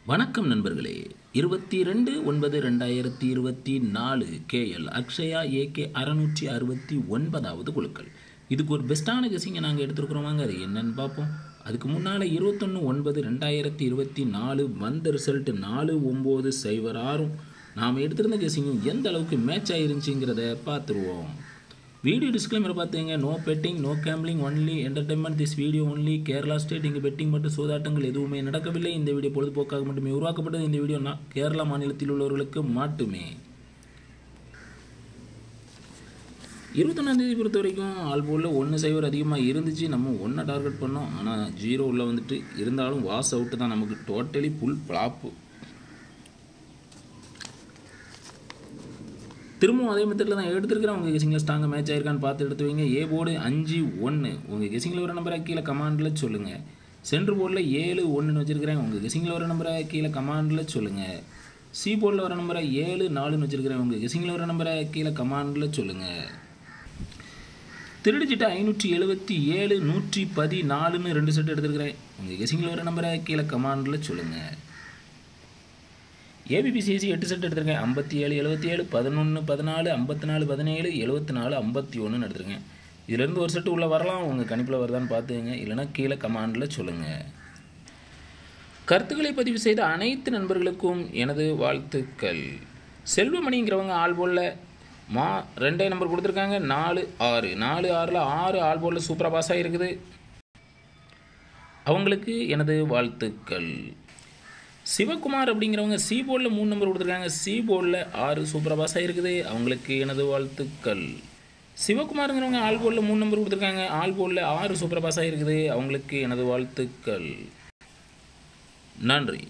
வணக்கம் நண்பர்களே. 22/9/2024 KL Akshaya AK 669வது குழுக்கள். இதுக்கு ஒரு பெஸ்ட்டான கெஸிங்கை நாங்கள் எடுத்துருக்குறோம். வாங்க அது என்னன்னு பார்ப்போம். அதுக்கு முன்னால் 21/9/2024 வந்த ரிசல்ட் 4906 நாம் எடுத்திருந்த கெஸிங்கும் எந்த அளவுக்கு மேட்ச் ஆயிருந்துச்சுங்கிறத பார்த்துருவோம். வீடியோ டிஸ்க்ளைமர் பார்த்துங்க. No betting, no gambling, only entertainment. This video only Kerala state. இங்கே பெட்டிங் மற்றும் சூதாட்டங்கள் எதுவுமே நடக்கவில்லை. இந்த வீடியோ பொழுதுபோக்காக மட்டுமே உருவாக்கப்பட்டது. இந்த வீடியோ கேரளா மாநிலத்தில் உள்ளவர்களுக்கு மட்டுமே. 21ஆம் தேதி பொறுத்த வரைக்கும் ஆல்போலில் 1-0 அதிகமாக இருந்துச்சு. நம்ம 1 டார்கெட் பண்ணோம். ஆனால் 0 உள்ள வந்துட்டு இருந்தாலும் வாஸ் அவுட்டு தான். நமக்கு டோட்டலி ஃபுல் ஃப்ளாப்பு. திரும்பவும் அதே மெத்தடில் தான் எடுத்துருக்கிறேன். உங்கள் கெஸிங்கில் ஸ்ட்ராங்காக மேட்ச் ஆயிருக்கான்னு பார்த்து எடுத்து வைங்க. A board 5-1. உங்கள் கெஸிங்கில் ஒரு நம்பரை கீழே கமாண்டில் சொல்லுங்கள். சென்ட்ரு போர்டில் 7-1 வச்சுருக்கிறேன். உங்கள் கெஸிங்கில் ஒரு நம்பரை கீழே கமாண்டில் சொல்லுங்கள். சி போர்டில் வர நம்பரை 7-4 வச்சுருக்கிறேன். உங்கள் கெஸிங்கில் ஒரு நம்பரை கீழே கமாண்டில் சொல்லுங்கள். திருடிச்சிட்டு 577 114 2 செட் எடுத்துருக்கிறேன். உங்கள் கெஸிங்கில் ஒரு நம்பரை கீழே கமாண்டில் சொல்லுங்கள். ஏபிபிசிசி 8 செட் எடுத்திருக்கேன். 57 77 11 14 54 17 74 51 எடுத்துருக்கேன். இதிலேருந்து ஒரு செட்டு உள்ளே வரலாம். உங்கள் கணிப்பில் வருதான்னு பார்த்துங்க. இல்லைனா கீழே கமாண்டில் சொல்லுங்கள். கருத்துக்களை பதிவு செய்த அனைத்து நண்பர்களுக்கும் எனது வாழ்த்துக்கள். செல்வமணிங்கிறவங்க ஆல்போலில் 2 நம்பர் கொடுத்துருக்காங்க. 4-6 4-6ல் 6 ஆல்போலில் சூப்பராக பாஸ் ஆகிருக்குது. அவங்களுக்கு எனது வாழ்த்துக்கள். சிவகுமார் அப்படிங்கிறவங்க சி போர்டில் 3 நம்பர் கொடுத்துருக்காங்க. சி போர்டில் 6 சூப்பராக பாஸ் ஆகிருக்குது. அவங்களுக்கு எனது வாழ்த்துக்கள். சிவகுமாருங்கிறவங்க ஆல் போர்டில் 3 நம்பர் கொடுத்துருக்காங்க. ஆல் போர்டில் 6 சூப்பராக பாஸ் ஆகிருக்குது. அவங்களுக்கு எனது வாழ்த்துக்கள். நன்றி.